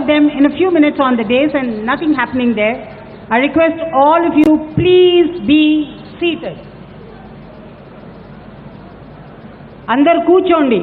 them in a few minutes on the dais and nothing happening there. I request all of you, please be seated. Andar కూర్చోండి.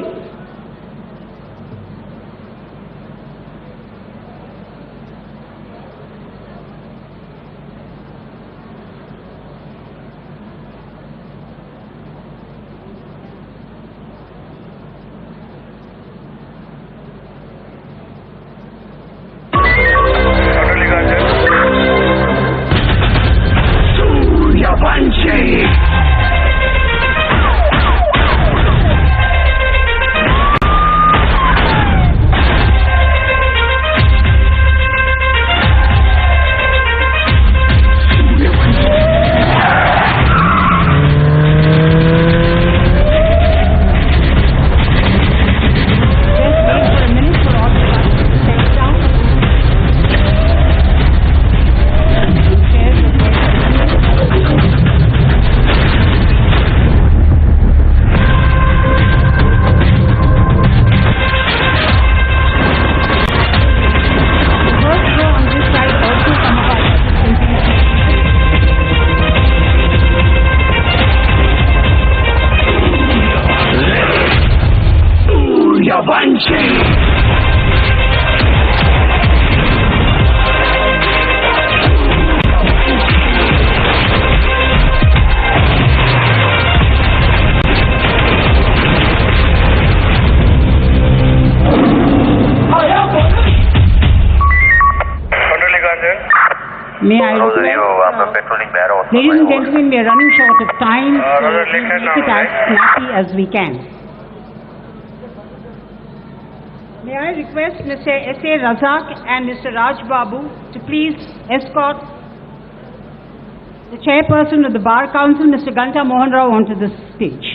May I request, ladies and gentlemen, we are running short of time, so we make it as snappy as we can. May I request Mr. S.A. Razak and Mr. Raj Babu to please escort the chairperson of the Bar Council, Mr. Ganta Mohan Rao, onto the stage.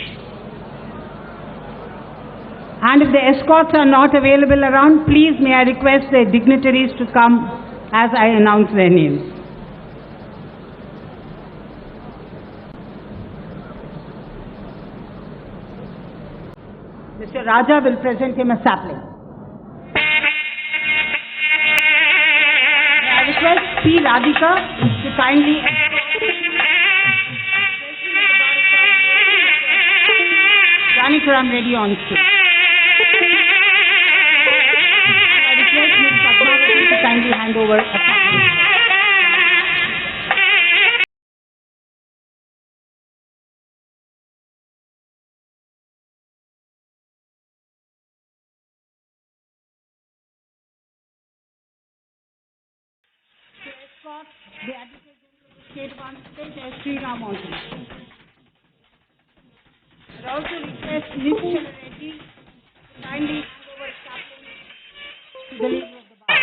And if the escorts are not available around, please may I request the dignitaries to come as I announce their names. Mr. Raja will present him a sapling. May I request P. Radhika to kindly Janikaram Reddy on stage. I request Ms. Padmavati to kindly hand over a sapling. The Advocate General of the State of Andhra Pradesh, S. Sri Ram on stage. I also request Ms. Reddy to kindly hand over a sapling to the leader of the bar.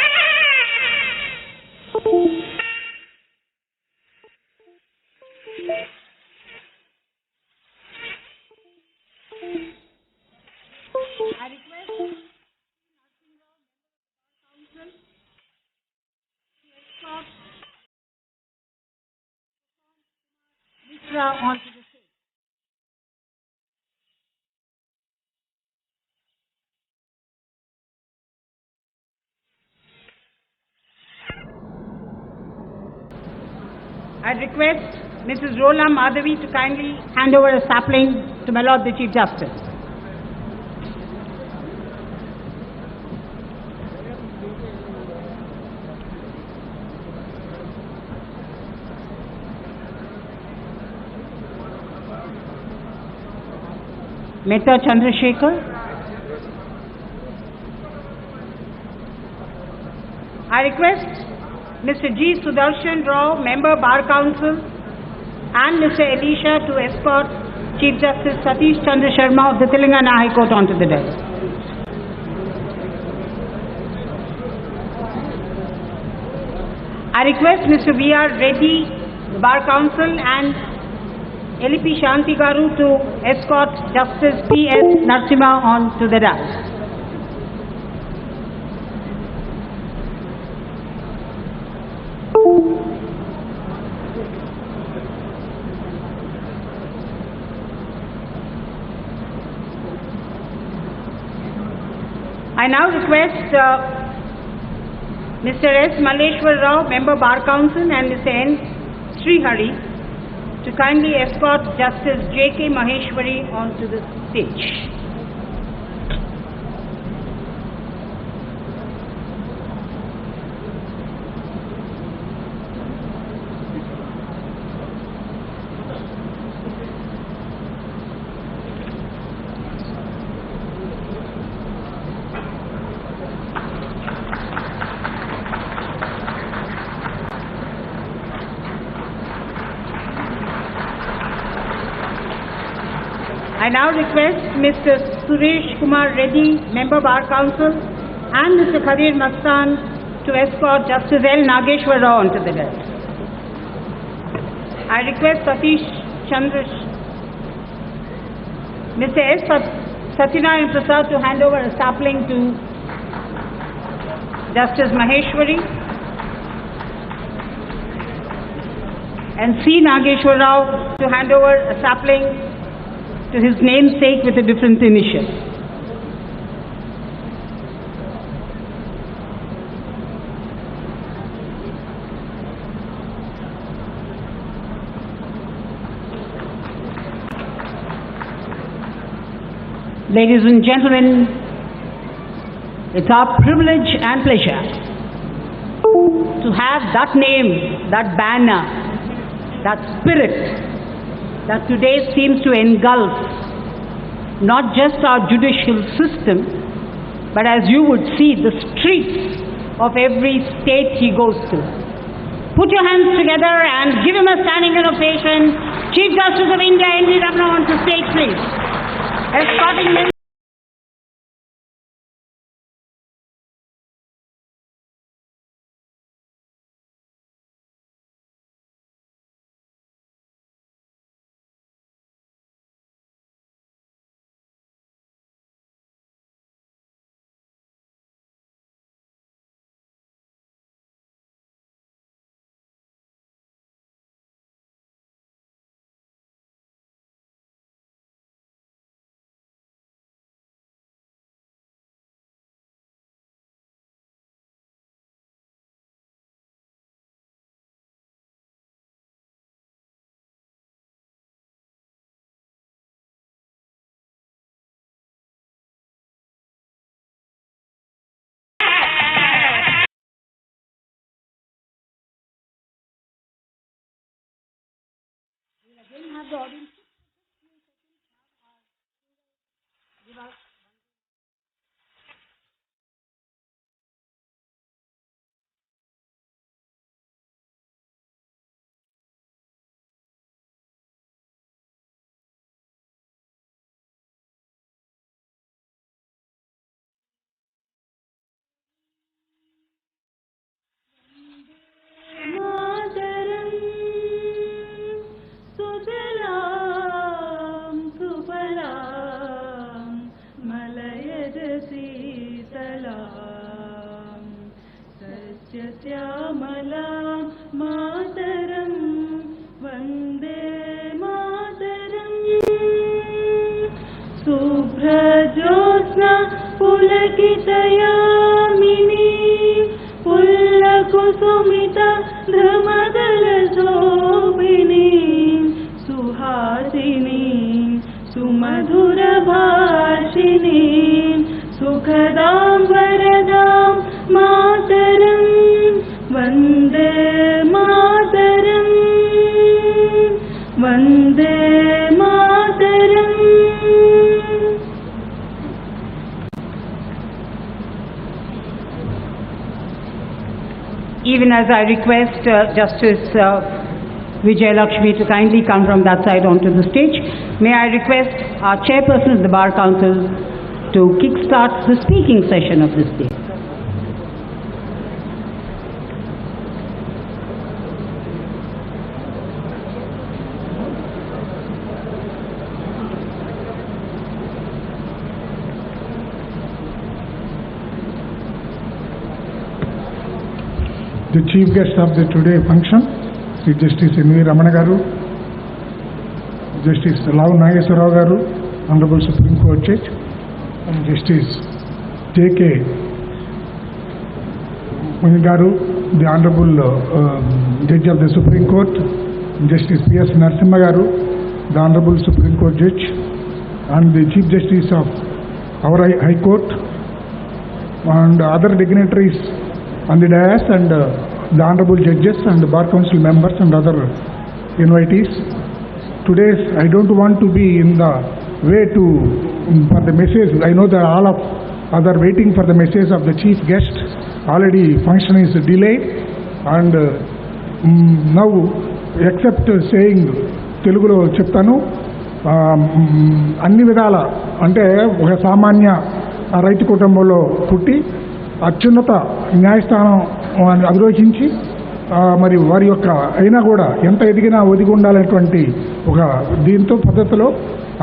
I request Narsingh Rao, member of the Bar Council, to escort Mishra onto the stage. I request Mrs. Rola Madhavi to kindly hand over a sapling to my Lord the Chief Justice. Mehta Chandrasekhar. I request Mr. G. Sudarshan Rao, Member Bar Council, and Mr. Elisha to escort Chief Justice Satish Chandra Sharma of the Telangana High Court onto the dais. I request Mr. V.R. Reddy, the Bar Council, and LP Shanti Garu to escort Justice P.S. Narasimha onto the dais. I now request Mr. S. Malleshwar Rao, Member Bar Council, and Mr. N. Srihari to kindly escort Justice J.K. Maheshwari onto the stage. I now request Mr. Suresh Kumar Reddy, Member Bar Council, and Mr. Khadir Mastan to escort Justice L. Nageshwar Rao onto the dais. I request Satish Chandra, Mr. S. Satyanarayan Prasad to hand over a sapling to Justice Maheshwari, and C. Nageshwar Rao to hand over a sapling to his namesake with a different initial. Ladies and gentlemen, it's our privilege and pleasure to have that name, that banner, that spirit that today seems to engulf not just our judicial system, but as you would see, the streets of every state he goes to. Put your hands together and give him a standing ovation. Chief Justice of India, N.V. Ramana, on to stage, please. Escorting him. Have the audience. शुभ्रज्योत्स्ना पुलकितयामिनी पुल्लकुसुमिता धृमदलशोभिनी Suhasini सुमधुरभाषिणी सुखदां वरदां मातरं वन्दे मातरं Vande Mataram. Even as I request Justice Vijay Lakshmi to kindly come from that side onto the stage, may I request our chairperson of the Bar Council to kickstart the speaking session of this day. The chief guest of the today function, Chief Justice N.V. Ramana Garu, Justice L. Nageshwar Rao Garu, Honorable Supreme Court Judge, and Justice J.K. Garu, the Honorable Judge of the Supreme Court, Justice P.S. Narasimha Garu, the Honorable Supreme Court Judge, and the Chief Justice of our High Court, and other dignitaries on the dais, and the Honorable Judges and the Bar Council members and other invitees. Today, I don't want to be in the way for the message. I know that all of us are waiting for the message of the chief guest. Already function is delayed, and now, except saying తెలుగులో చెప్తాను. అన్ని విధాల అంటే ఒక సామాన్య రైతు కుటుంబంలో పుట్టి అత్యున్నత న్యాయస్థానం అధిరోహించి మరి వారి యొక్క అయినా కూడా ఎంత ఎదిగినా ఒదిగి ఉండాలనేటువంటి ఒక దీంతో పద్ధతిలో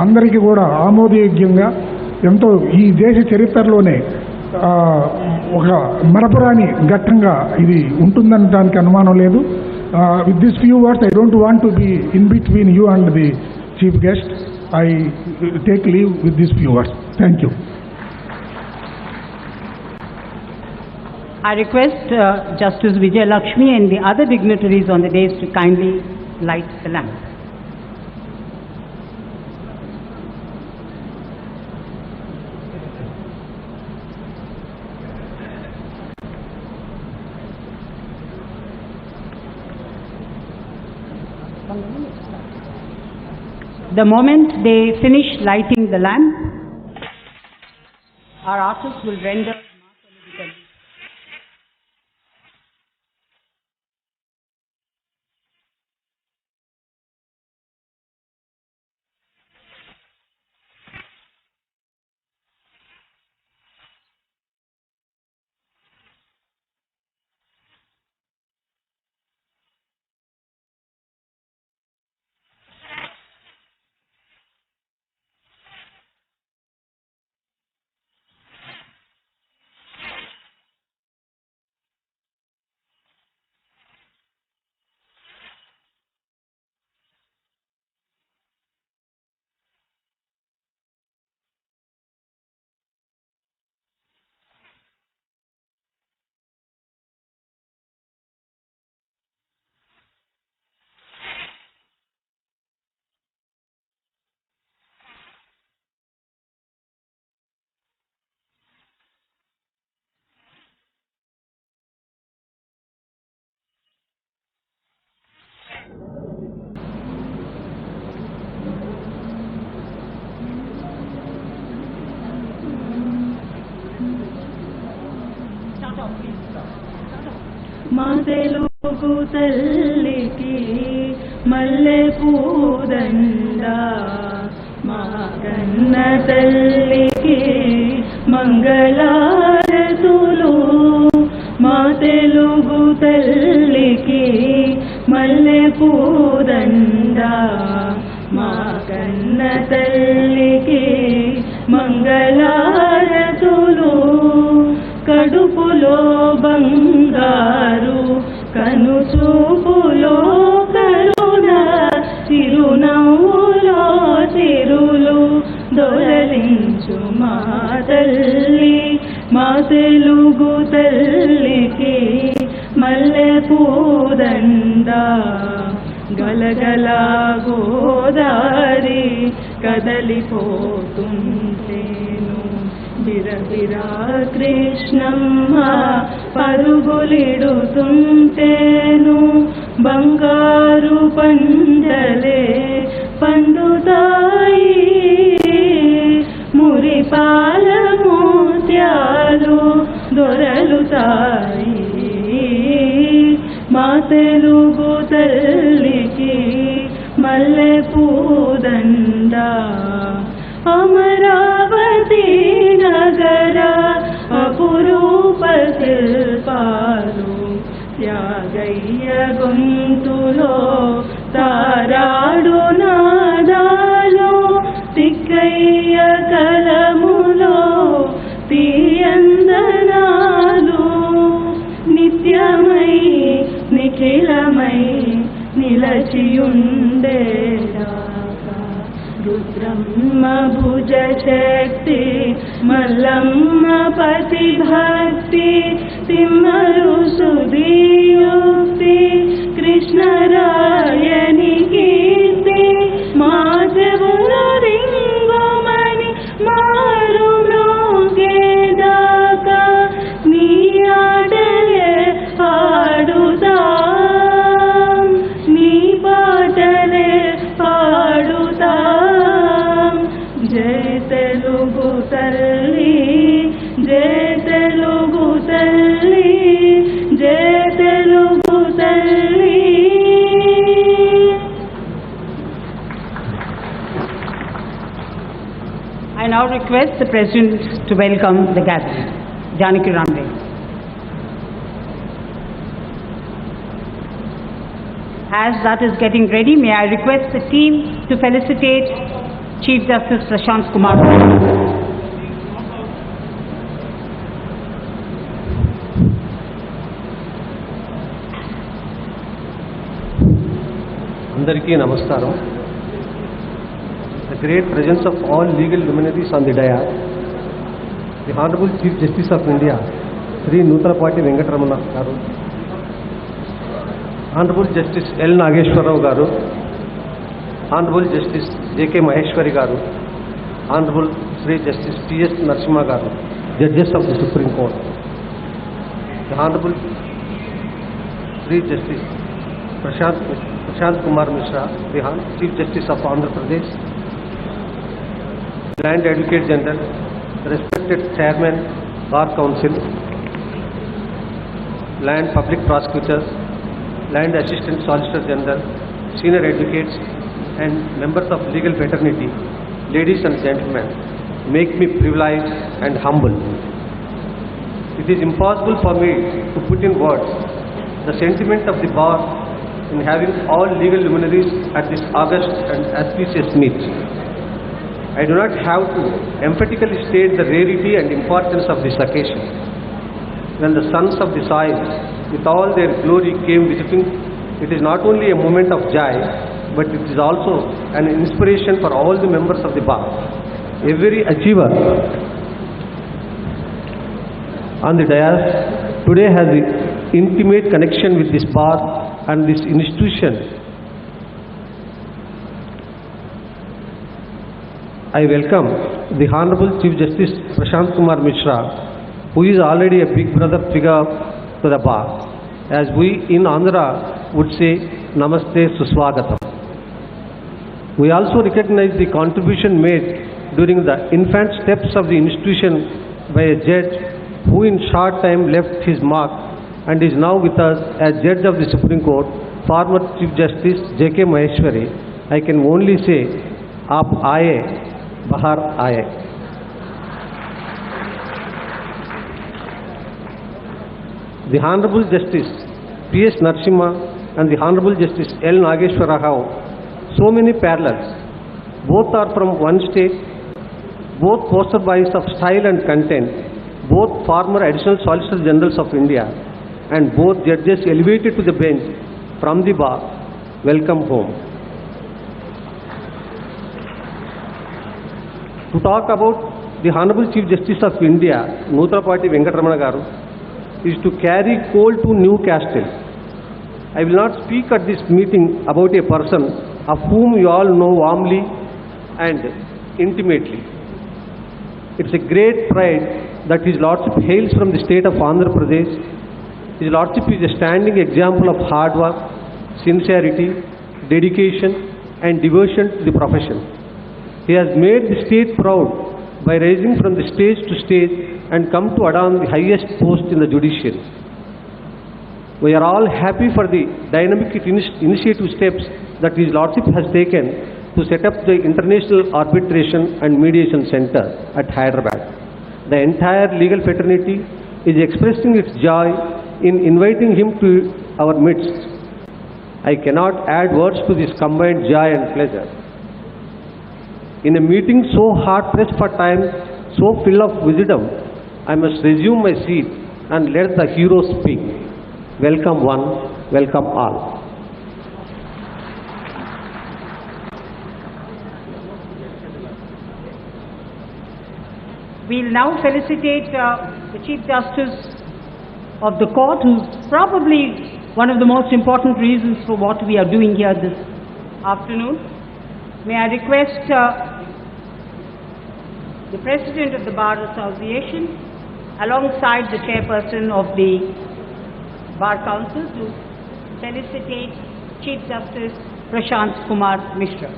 అందరికీ కూడా ఆమోదయోగ్యంగా ఎంతో ఈ దేశ చరిత్రలోనే ఒక మరపురాని ఘట్టంగా ఇది ఉంటుందని దానికి అనుమానం లేదు. With these few words, I don't want to be in between you and the chief guest. I take leave with these few words. Thank you. I request Justice Vijay Lakshmi and the other dignitaries on the dais to kindly light the lamp. The moment they finish lighting the lamp, our artists will render మా తెలుగు తల్లికి మల్లె పూదండ, మా కన్న తల్లికి మంగళారతులు. మా తెలుగు తల్లికి మల్లె పూదండ, మా కన్న తల్లికి మంగళారతులు. కడుపులో బంగారు, కనుచూపులో కరుణ, చిరునవ్వులో చిరులు దొరలించు మా తల్లి. మా తెలుగు తల్లికి మల్లె పూదండ. గలగల గోదారి కదలిపోతుంటేను, బిరబిరా కృష్ణమ్మ పరుగులిడుతుంటేను. బంగారు పంజలే పండుతాయి, మురిపాల ముత్యాలు దొరలుతాయి. మా తెలుగు తల్లికి మల్లె పూదండ. అమరావతి నగర అపురూప శిల్పాలు, త్యాగయ్య గొంతులో తారాడు నాదాలు, తిక్కయ్య కలములో తీయందనాలు. నిత్యమై నిఖిలమై నిలచియుండేరా రుద్రమ్మ భుజ శక్తి, మల్లమ్మ పతి భక్తి, सिमरु सुधीयुक्ति कृष्णरायनि कीर्ति माधवुल रिंगुमणि मारु म्रोगेदाका नी आटले पाडुदां नी पाटले पाडुदां जय तेलुगु तल्ली जय तेलुगु तल्ली जय तेलुगु तल्ली. I now request the President to welcome the gathering. Janaki Ramde. As that is getting ready, may I request the team to felicitate Chief Justice Prashant Kumar. Andariki Namaskaram. The great presence of all legal luminaries on the dais, the Honorable Chief Justice of India, Sri Nutalapati Venkataramana Garu, Honorable Justice L. Nageshwara Rao Garu, Honorable Justice J.K. Maheshwari Garu, Honorable Sri Justice P.S. Narasimha Garu, Judges of the Supreme Court, the Honorable Sri Justice Prashant Kumar Mishra, the Chief Justice of Andhra Pradesh, Land Advocate General, the respected Chairman, Bar Council, Land Public Prosecutors, Land Assistant Solicitor General, Senior Advocates and members of legal fraternity, ladies and gentlemen, make me privileged and humble. It is impossible for me to put in words the sentiment of the bar in having all legal luminaries at this august and auspicious meet. I do not have to emphatically state the rarity and importance of this occasion. When the sons of the soil, with all their glory, came visiting, it is not only a moment of joy, but it is also an inspiration for all the members of the bar. Every achiever on the dais today has an intimate connection with this bar and this institution. I welcome the Honorable Chief Justice Prashant Kumar Mishra, who is already a big brother figure to the bar. As we in Andhra would say, Namaste Suswagatam. We also recognize the contribution made during the infant steps of the institution by a judge who in short time left his mark and is now with us as Judge of the Supreme Court, former Chief Justice J.K. Maheshwari. I can only say, Aap aaye, bahar aaye. The Honorable Justice P.S. Narasimha and the Honorable Justice L. Nageshwara have so many parallels. Both are from one state, both poster boys of style and content, both former Additional Solicitor Generals of India, and both judges elevated to the bench from the bar. Welcome home. To talk about the Honorable Chief Justice of India, Nutalapati Venkataramana Garu, is to carry coal to Newcastle. I will not speak at this meeting about a person of whom you all know warmly and intimately. It's a great pride that His Lordship hails from the state of Andhra Pradesh. His Lordship is a standing example of hard work, sincerity, dedication and devotion to the profession. He has made the state proud by rising from the stage to stage and come to adorn the highest post in the judiciary. We are all happy for the dynamic initiative steps that His Lordship has taken to set up the International Arbitration and Mediation Center at Hyderabad. The entire legal fraternity is expressing its joy in inviting him to our midst. I cannot add words to this combined joy and pleasure. In a meeting so hard-pressed for time, so full of wisdom, I must resume my seat and let the hero speak. Welcome one, welcome all. We'll now felicitate the Chief Justice of the court, who's probably one of the most important reasons for what we are doing here this afternoon. May I request the President of the Bar Association, alongside the Chairperson of the Bar Council, to felicitate Chief Justice Prashant Kumar Mishra.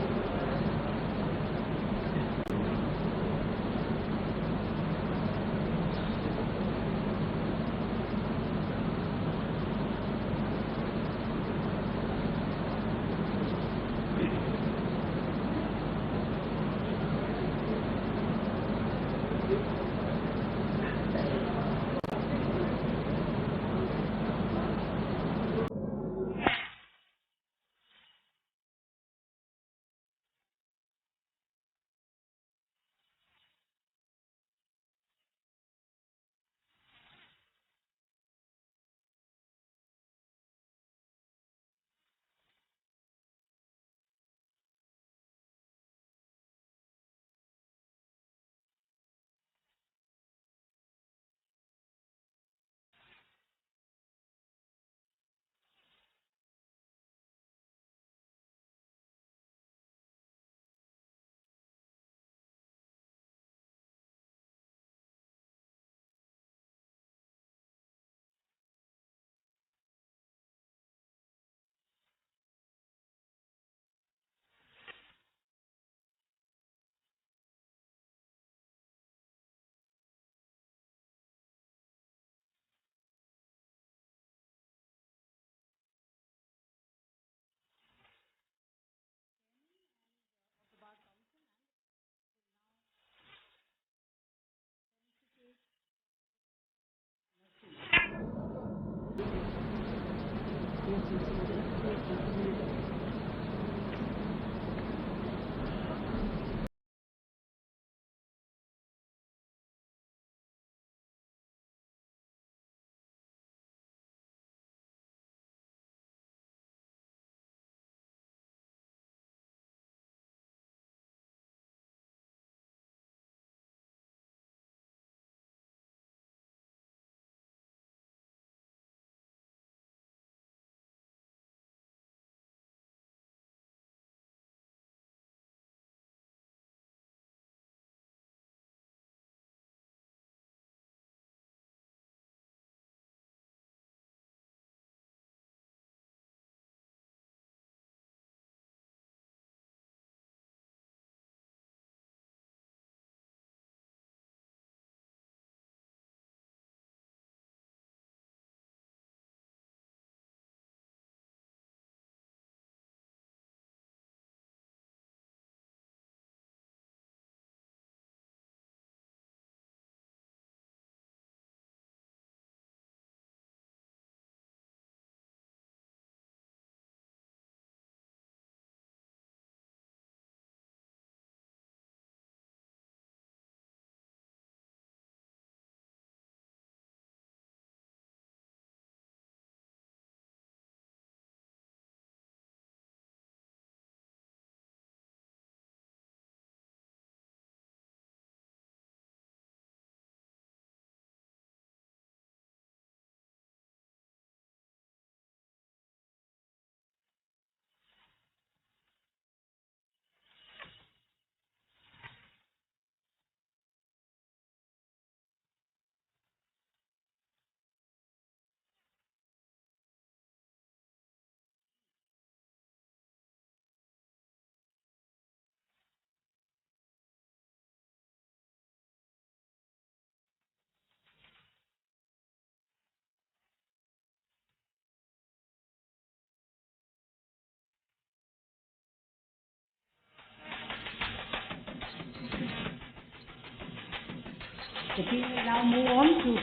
The team will now move on to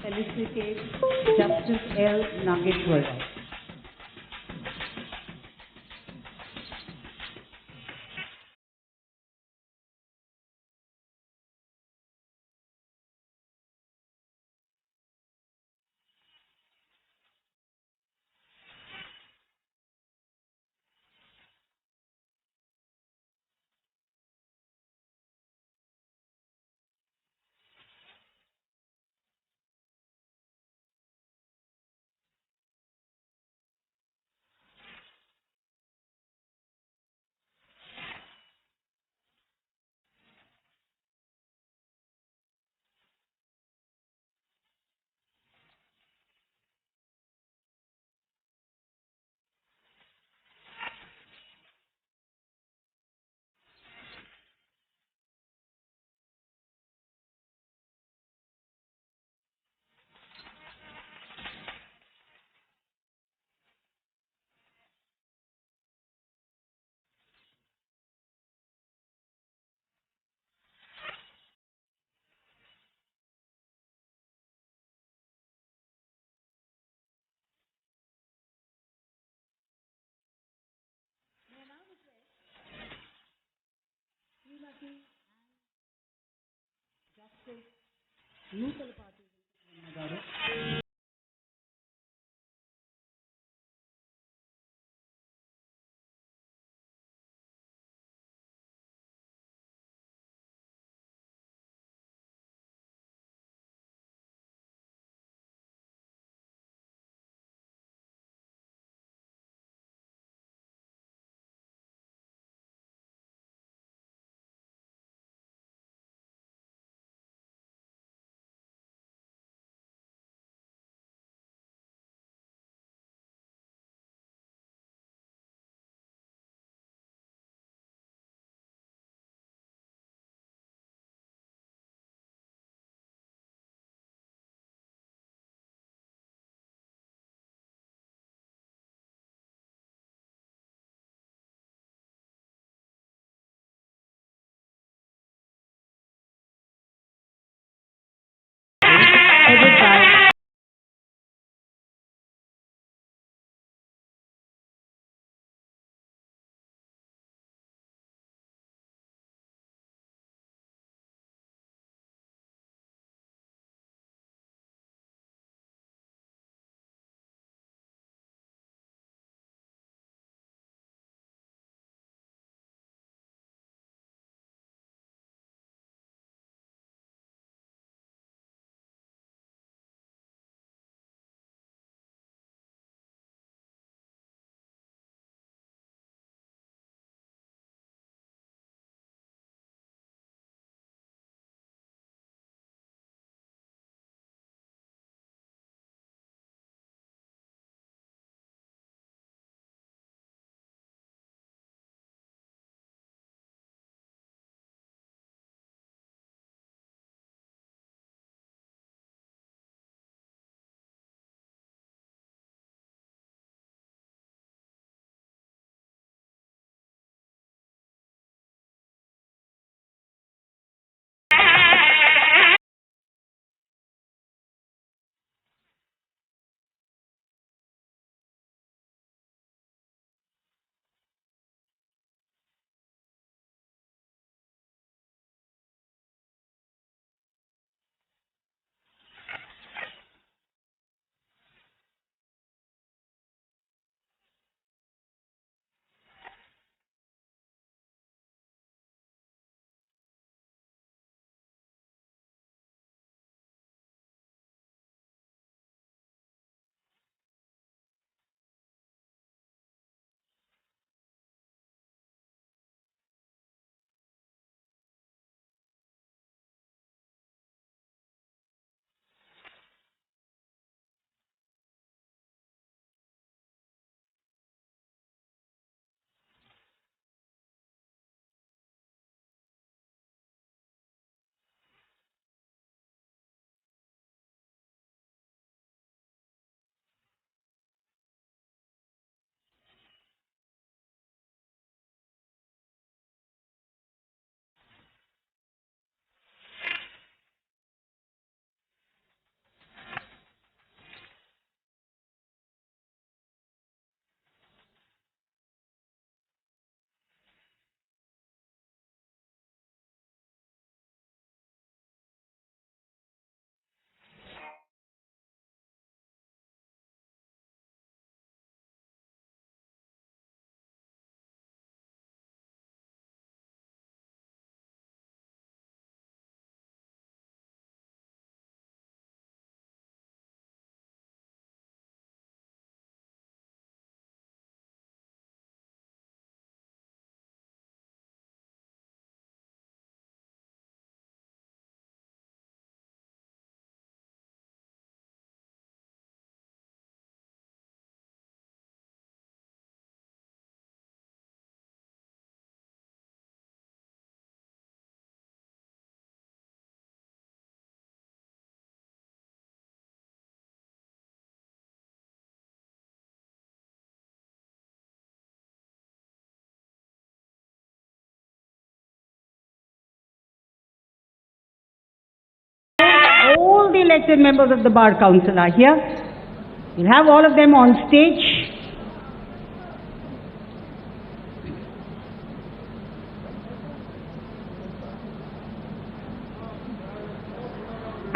felicitate Justice L. Nageshwar. Headed by all the elected members of the Bar Council are here. We'll have all of them on stage.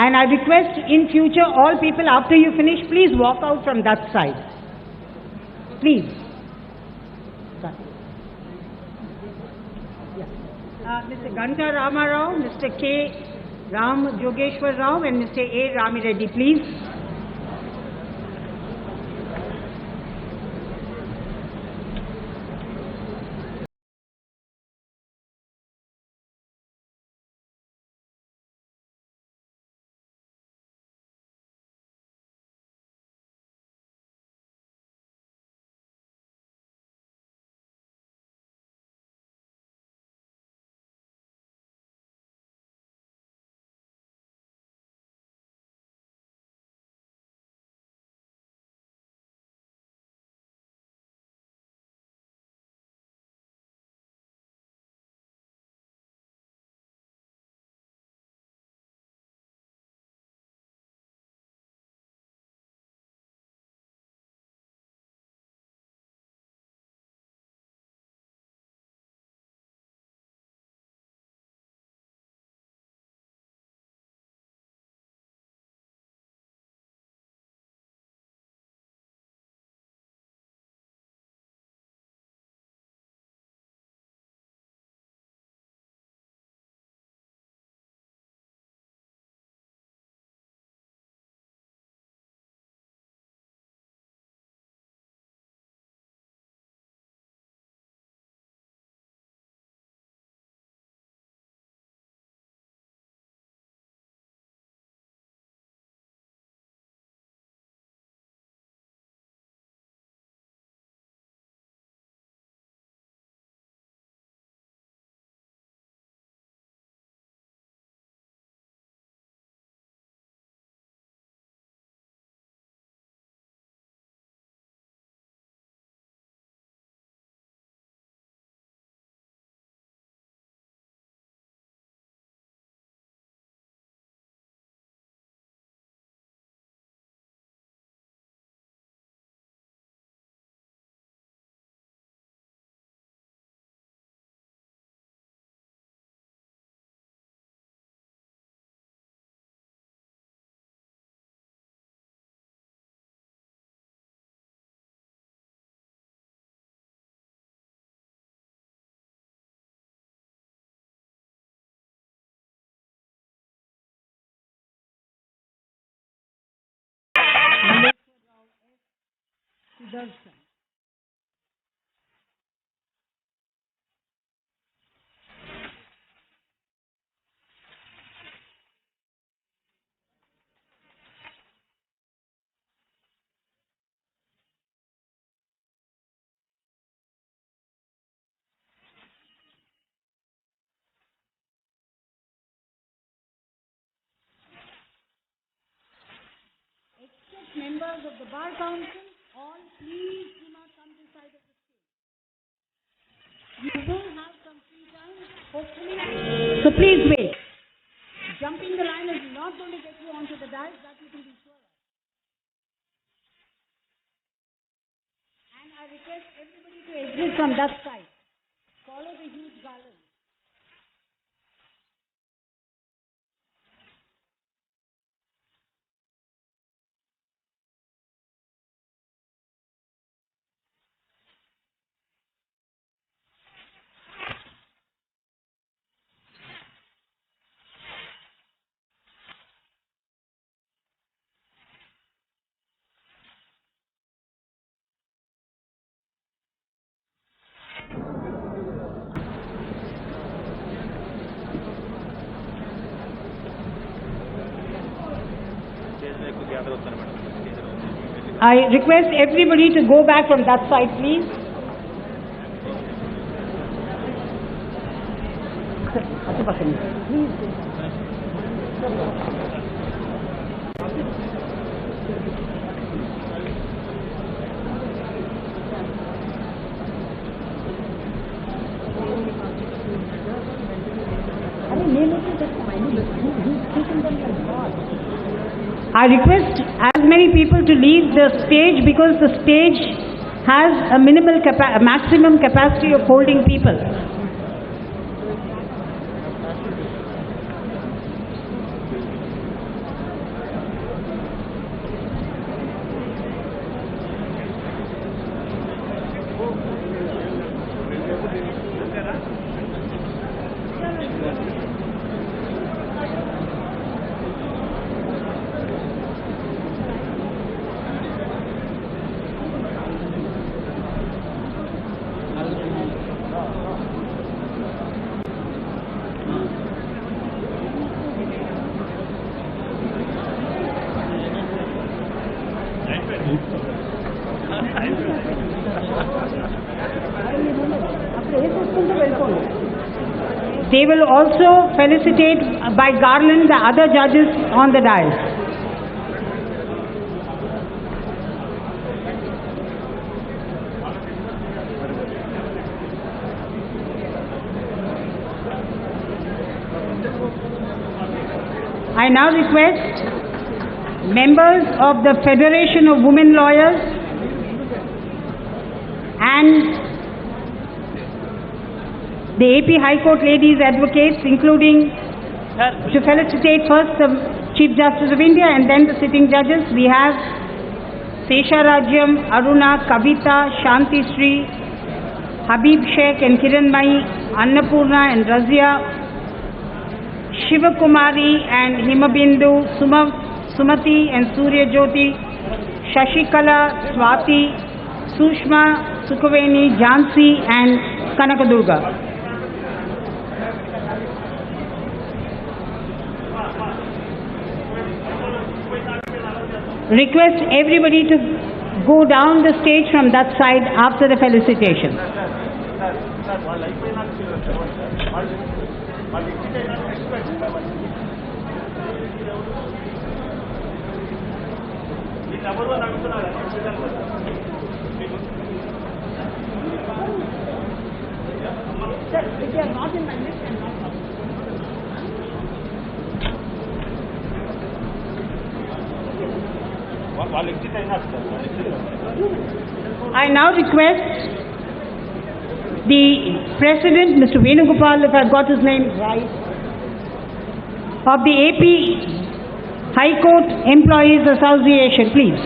And I request in future all people, after you finish, please walk out from that side. Please. Mr. Ganta Ramarao, Mr. K. Ram Jogeshwar Rao and Mr. A. Rami Reddy, please. Members of the Bar Council, all please do not come this side of the stage. You will have some free time, hopefully. So please wait. Jumping the line is not going to get you onto the dais, that you can be sure of. And I request everybody to exit from that side. Follow the huge garland. I request everybody to go back from that side, please. I request as many people to leave the stage because the stage has a maximum capacity of holding people. They will also felicitate by garland the other judges on the dais. I now request members of the Federation of Women Lawyers and the AP High Court Ladies Advocates, including to felicitate first the Chief Justice of India and then the sitting judges. We have Sesharajyam, Aruna, Kavita, Shanti Sri, Habib Sheikh and Kiranmai, Annapurna and Razia, Shivakumari and Himabindu, Sumati and Surya Jyoti, Shashikala, Swati, Sushma, Sukhaveni, Jhansi and Kanakadurga. Request everybody to go down the stage from that side after the felicitation. Sir, if you are not in my list, I am not coming. I now request the President, Mr. Venugopal, if I've got his name right, of the AP High Court Employees Association, please.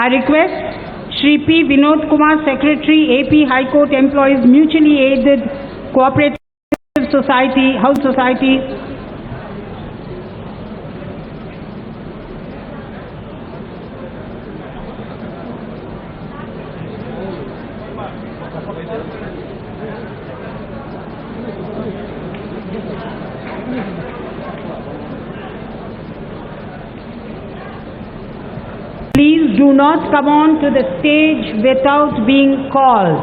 I request Shri P. Vinod Kumar, Secretary, AP High Court Employees Mutually Aided Cooperative Society, House Society, please do not come on to the stage without being called.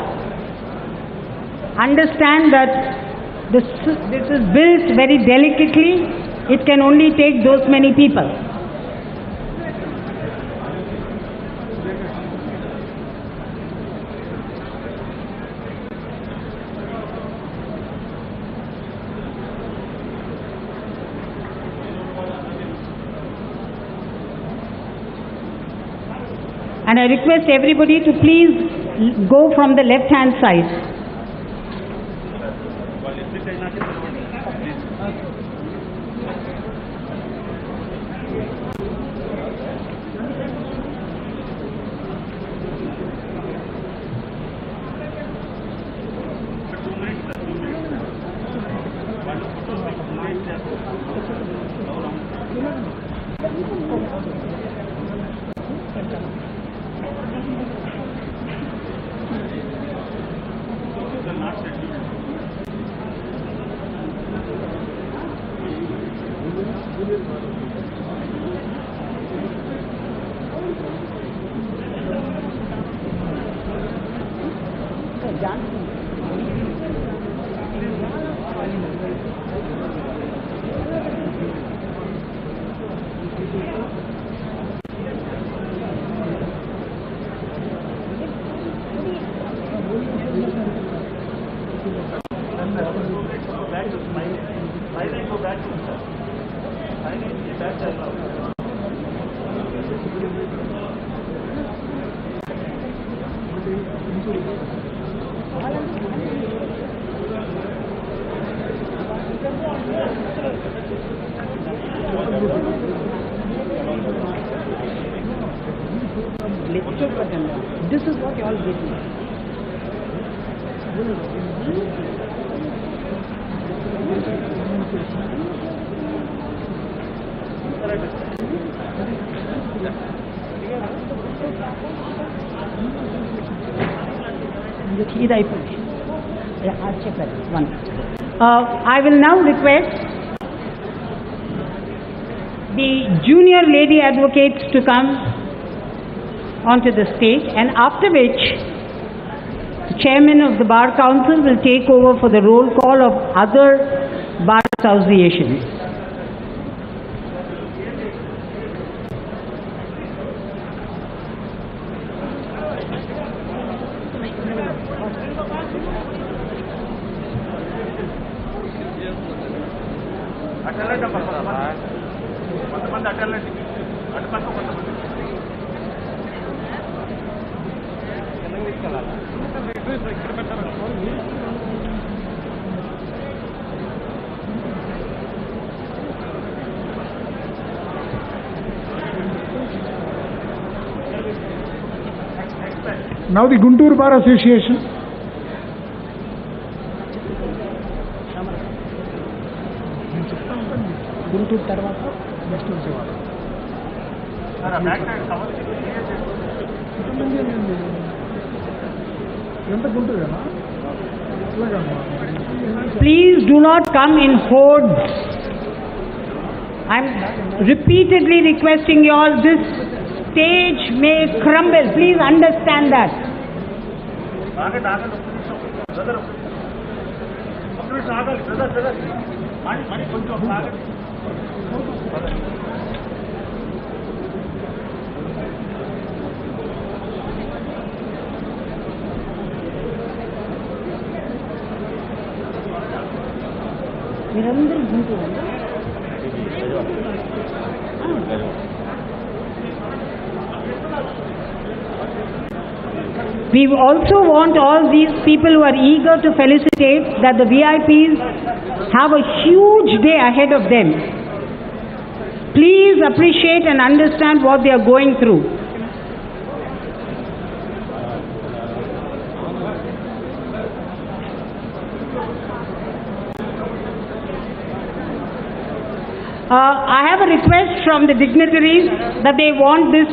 Understand that this is built very delicately. It can only take those many people. And I request everybody to please go from the left-hand side. This is what you all get me. I will now request the junior lady advocates to come onto the stage, and after which the chairman of the Bar Council will take over for the roll call of other bar associations. Now the Guntur Bar Association. Guntur tarvata next Vijayawada. Please do not come in hordes. I'm repeatedly requesting you all, this stage may crumble. Please understand that. We also want all these people who are eager to felicitate that the VIPs have a huge day ahead of them. Please appreciate and understand what they are going through. I have a request from the dignitaries that they want this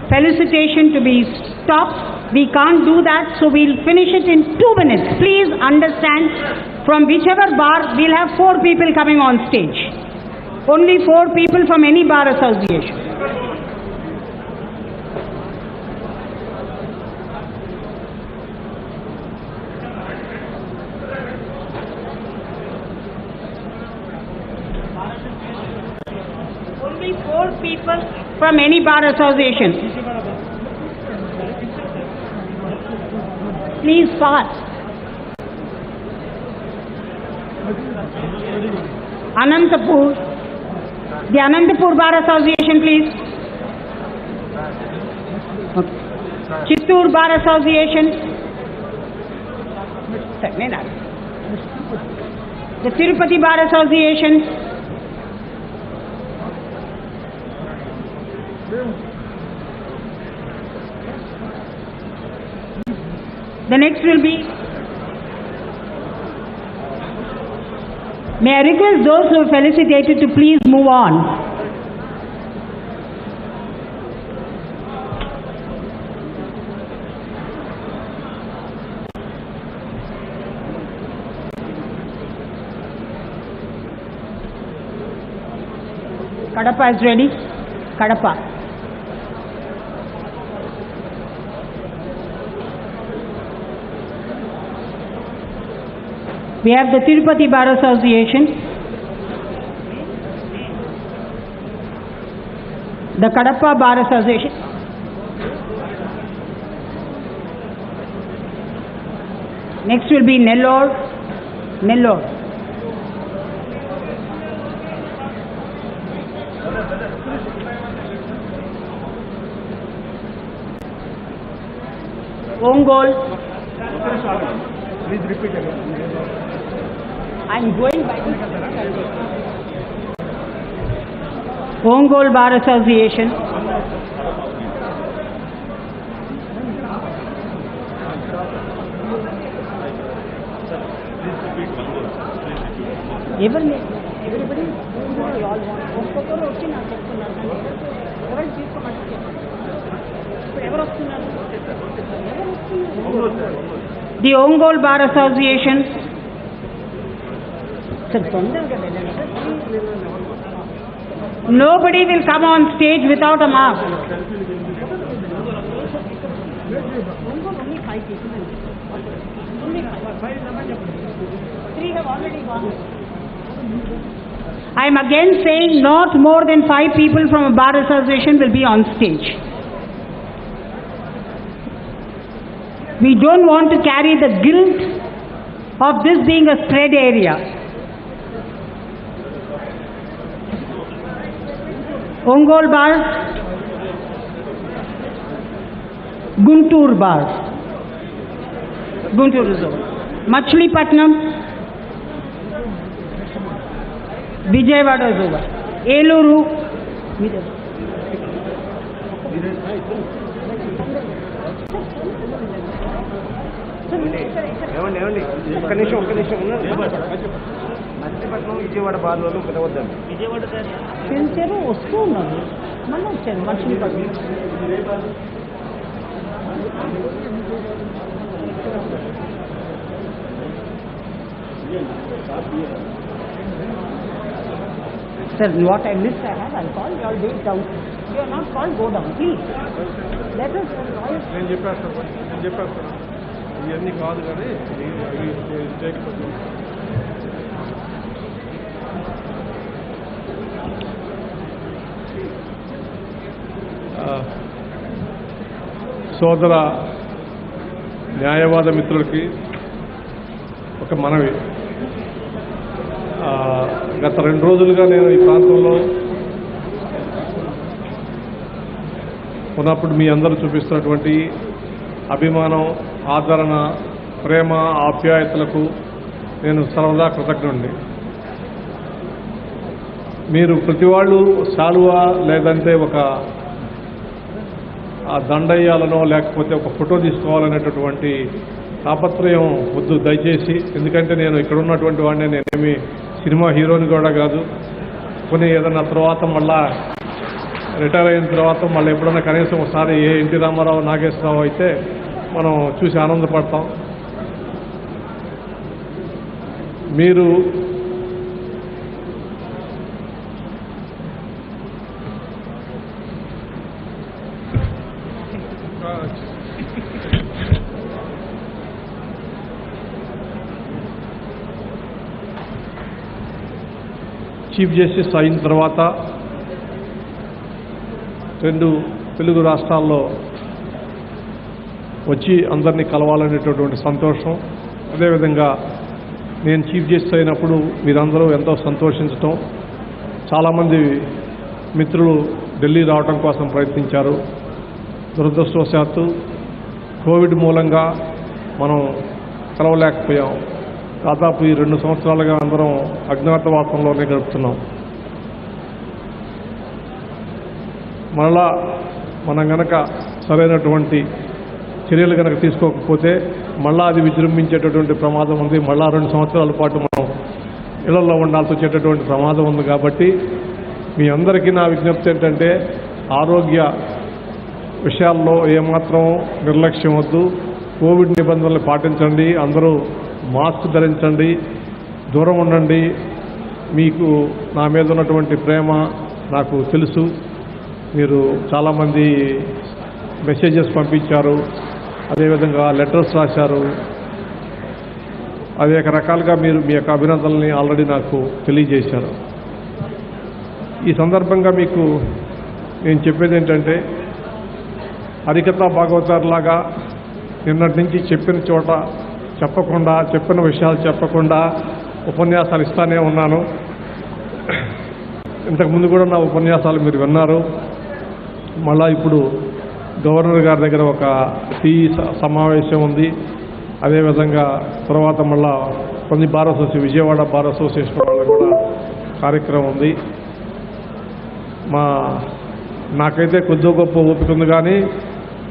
felicitation to be stopped. We can't do that, so we'll finish it in 2 minutes. Please understand, from whichever bar, we'll have 4 people coming on stage. Only 4 people from any bar association. Only 4 people from any bar association. Please fast. Anantapur. The Anantapur Bar Association, please. Okay. Chittoor Bar Association. The Tirupati Bar Association. The next will be, may I request those who are felicitated to please move on. Kadapa is ready. Kadapa. We have the Tirupati Bar Association, the Kadapa Bar Association, next will be Nellore, Ongole. Please repeat again. I'm going by this. Ongole Bar Association. Everybody, you all want. ఒక్కొక్కరు వచ్చి నాకు చెప్తున్నారు. ఎవరు తీసుకోమంటే చెప్పండి. ఇప్పుడు ఎవరు వస్తున్నారు? The Ongole bar association. Nobody will come on stage without a mask. Three have already gone. I am again saying not more than 5 people from a bar association will be on stage. We don't want to carry the guilt of this being a spread area. Ongole Bar, Guntur Bar, Guntur is over. Machilipatnam, Vijayawada is over. Eluru, ఒక్క నిమిషం మచిలీపట్నం విజయవాడ బాధలు పిలవద్దండి. విజయవాడ పిలిచారు, వస్తూ ఉన్నారు, మళ్ళీ వచ్చారు Machilipatnam. Sir, what I missed, I have. I'll call you all day down. You are not called, go down, please. Let us. నేను చెప్పేస్తాను ఇవన్నీ కాదు కానీ సోదర న్యాయవాద మిత్రులకి ఒక మనవి. గత 2 రోజులుగా నేను ఈ ప్రాంతంలో ఉన్నప్పుడు మీ అందరూ చూపిస్తున్నటువంటి అభిమానం, ఆదరణ, ప్రేమ, ఆప్యాయతలకు నేను సర్వదా కృతజ్ఞుడిని. మీరు ప్రతి వాళ్ళు శాలువా లేదంటే ఒక దండయ్యాలనో లేకపోతే ఒక ఫోటో తీసుకోవాలనేటటువంటి తాపత్రయం వద్దు దయచేసి. ఎందుకంటే నేను ఇక్కడ ఉన్నటువంటి వాడిని, నేనేమి సినిమా హీరోని కూడా కాదు. కొన్ని ఏదన్నా తర్వాత మళ్ళా రిటైర్ అయిన తర్వాత మళ్ళీ ఎప్పుడన్నా కనీసం ఒకసారి ఏ ఎన్టీ రామారావు, నాగేశ్వరరావు అయితే మనం చూసి ఆనందపడతాం. మీరు చీఫ్ జస్టిస్ అయిన తర్వాత 2 తెలుగు రాష్ట్రాల్లో వచ్చి అందరినీ కలవాలనేటటువంటి సంతోషం. అదేవిధంగా నేను చీఫ్ జస్టిస్ అయినప్పుడు మీరందరూ ఎంతో సంతోషించటం, చాలామంది మిత్రులు ఢిల్లీ రావడం కోసం ప్రయత్నించారు. దురదృష్టవశాత్తు కోవిడ్ మూలంగా మనం కలవలేకపోయాం. దాదాపు ఈ 2 సంవత్సరాలుగా అందరం అజ్ఞాతవాసంలోనే గడుపుతున్నాం. మరలా మనం గనక సరైనటువంటి చర్యలు కనుక తీసుకోకపోతే మళ్ళా అది విజృంభించేటటువంటి ప్రమాదం ఉంది. మళ్ళా 2 సంవత్సరాల పాటు మనం ఇళ్లలో ఉండాల్సి వచ్చేటటువంటి ప్రమాదం ఉంది. కాబట్టి మీ అందరికీ నా విజ్ఞప్తి ఏంటంటే, ఆరోగ్య విషయాల్లో ఏమాత్రం నిర్లక్ష్యం వద్దు. కోవిడ్ నిబంధనలు పాటించండి, అందరూ మాస్క్ ధరించండి, దూరం ఉండండి. మీకు నా మీద ఉన్నటువంటి ప్రేమ నాకు తెలుసు. మీరు చాలామంది మెసేజెస్ పంపించారు, అదేవిధంగా లెటర్స్ రాశారు. అనేక రకాలుగా మీరు మీ యొక్క అభినందనల్ని ఆల్రెడీ నాకు తెలియజేశారు. ఈ సందర్భంగా మీకు నేను చెప్పేది ఏంటంటే, హరికథ భాగవతారులాగా నిన్నటి నుంచి చెప్పిన చోట చెప్పకుండా, చెప్పిన విషయాలు చెప్పకుండా ఉపన్యాసాలు ఇస్తానే ఉన్నాను. ఇంతకుముందు కూడా నా ఉపన్యాసాలు మీరు విన్నారు. మళ్ళా ఇప్పుడు గవర్నర్ గారి దగ్గర ఒక టీ సమావేశం ఉంది. అదేవిధంగా తర్వాత మళ్ళా కొన్ని bar association, Vijayawada bar association వాళ్ళ కూడా కార్యక్రమం ఉంది. నాకైతే కొద్దిగా గొప్ప ఓపిక ఉంది, కానీ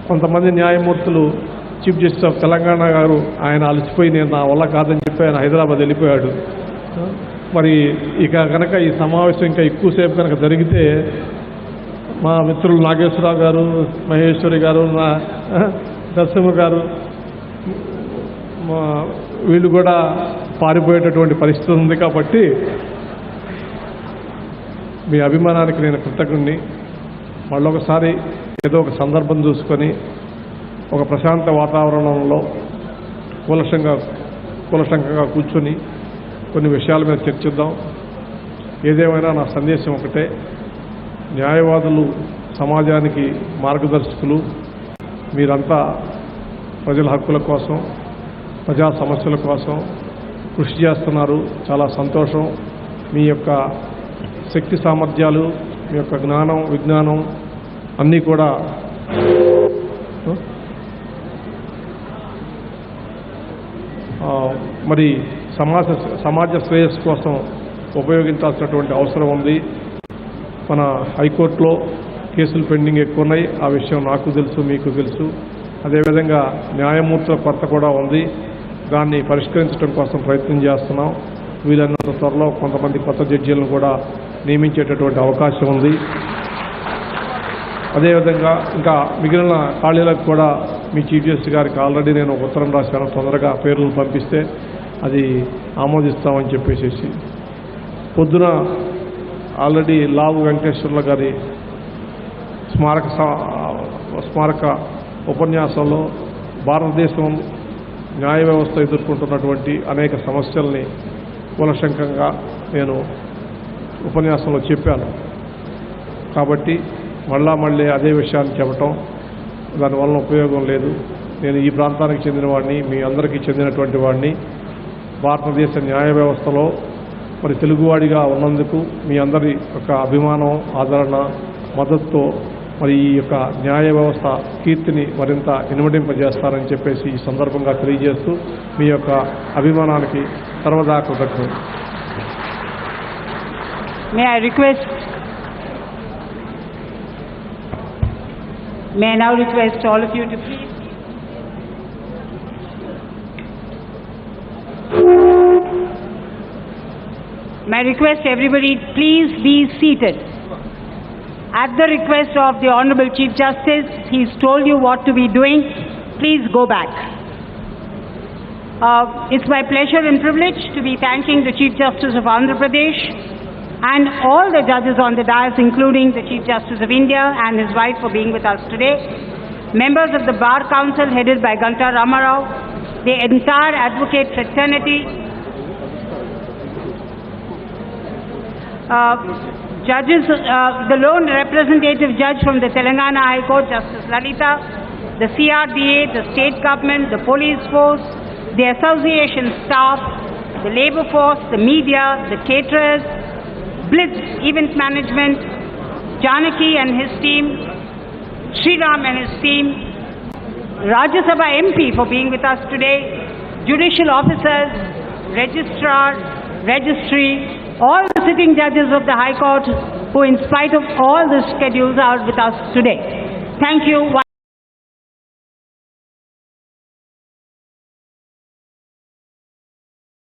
కొంతమంది న్యాయమూర్తులు, చీఫ్ జస్టిస్ ఆఫ్ తెలంగాణ గారు ఆయన అలసిపోయి నేను నా వల్ల కాదని చెప్పి ఆయన హైదరాబాద్ వెళ్ళిపోయాడు. మరి ఇక కనుక ఈ సమావేశం ఇంకా ఎక్కువసేపు కనుక జరిగితే మా మిత్రులు నాగేశ్వరరావు గారు, మహేశ్వరి గారు, నరసింహ గారు వీళ్ళు కూడా పారిపోయేటటువంటి పరిస్థితి ఉంది. కాబట్టి మీ అభిమానానికి నేను కృతజ్ఞుడిని. మళ్ళొకసారి ఏదో ఒక సందర్భం చూసుకొని ఒక ప్రశాంత వాతావరణంలో కూలశంకంగా కూర్చొని కొన్ని విషయాల మీద చర్చిద్దాం. ఏదేమైనా నా సందేశం ఒకటే, న్యాయవాదులు సమాజానికి మార్గదర్శకులు. మీరంతా ప్రజల హక్కుల కోసం, ప్రజా సమస్యల కోసం కృషి చేస్తున్నారు. చాలా సంతోషం. మీ యొక్క శక్తి సామర్థ్యాలు, మీ యొక్క జ్ఞానం, విజ్ఞానం అన్నీ కూడా మరి సమాజ శ్రేయస్సు కోసం ఉపయోగించాల్సినటువంటి అవసరం ఉంది. మన హైకోర్టులో కేసులు పెండింగ్ ఎక్కువ ఉన్నాయి. ఆ విషయం నాకు తెలుసు, మీకు తెలుసు. అదేవిధంగా న్యాయమూర్తుల కొరత కూడా ఉంది. దాన్ని పరిష్కరించడం కోసం ప్రయత్నం చేస్తున్నాం. వీలైనంత త్వరలో కొంతమంది కొత్త జడ్జీలను కూడా నియమించేటటువంటి అవకాశం ఉంది. అదేవిధంగా ఇంకా మిగిలిన ఖాళీలకు కూడా మీ చీఫ్ జస్టిస్ గారికి ఆల్రెడీ నేను ఒక ఉత్తరం రాశాను. తొందరగా పేర్లు పంపిస్తే అది ఆమోదిస్తామని చెప్పేసి పొద్దున ఆల్రెడీ లావు వెంకటేశ్వర్ల గారి స్మారక ఉపన్యాసంలో భారతదేశం న్యాయ వ్యవస్థ ఎదుర్కొంటున్నటువంటి అనేక సమస్యల్ని కూలశంకంగా నేను ఉపన్యాసంలో చెప్పాను. కాబట్టి మళ్ళీ అదే విషయాన్ని చెప్పటం దానివల్ల ఉపయోగం లేదు. నేను ఈ ప్రాంతానికి చెందిన వాడిని, మీ అందరికీ చెందినటువంటి వాడిని. భారతదేశ న్యాయ వ్యవస్థలో మరి తెలుగువాడిగా ఉన్నందుకు మీ అందరి యొక్క అభిమానం, ఆదరణ, మద్దతుతో మరి ఈ యొక్క న్యాయ వ్యవస్థ కీర్తిని మరింత ఇనుమడింపజేస్తారని చెప్పేసి ఈ సందర్భంగా తెలియజేస్తూ మీ యొక్క అభిమానానికి సర్వదా కృతజ్ఞతలు. May I now request all of you to please. May I request everybody please be seated. At the request of the Honorable Chief Justice, he's told you what to be doing. Please go back. It's my pleasure and privilege to be thanking the Chief Justice of Andhra Pradesh and all the judges on the dais, including the Chief Justice of India and his wife, for being with us today, members of the Bar Council headed by Ganta Ramarao, the entire advocate fraternity, judges, the lone representative judge from the Telangana High Court, Justice Lalita, the CRDA, the state government, the police force, the association staff, the labor force, the media, the caterers, Blitz Event Management, Janaki and his team, Sriram and his team, Rajya Sabha MP for being with us today, judicial officers, registrar, registry, all the sitting judges of the High Court who in spite of all the schedules are with us today. Thank you.